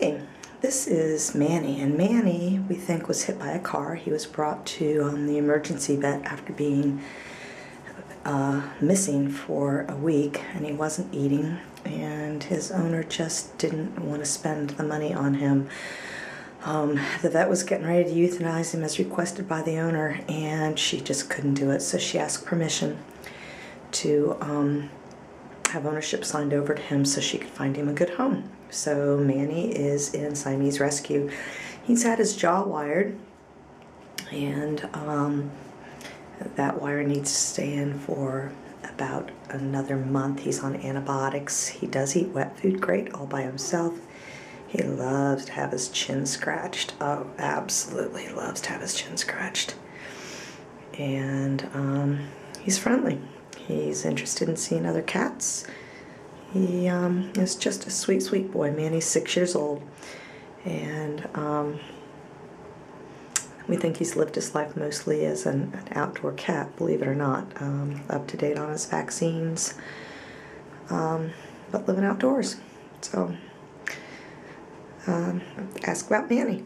Okay, this is Manny, and Manny, we think, was hit by a car. He was brought to the emergency vet after being missing for a week, and he wasn't eating, and his owner just didn't want to spend the money on him. The vet was getting ready to euthanize him as requested by the owner, and she just couldn't do it, so she asked permission to have ownership signed over to him so she could find him a good home. So Manny is in Siamese rescue. He's had his jaw wired, and that wire needs to stay in for about another month. He's on antibiotics. He does eat wet food great all by himself. He loves to have his chin scratched. Oh, absolutely loves to have his chin scratched. And he's friendly. He's interested in seeing other cats. He is just a sweet, sweet boy. Manny's 6 years old. And we think he's lived his life mostly as an outdoor cat, believe it or not. Up to date on his vaccines, but living outdoors. So, ask about Manny.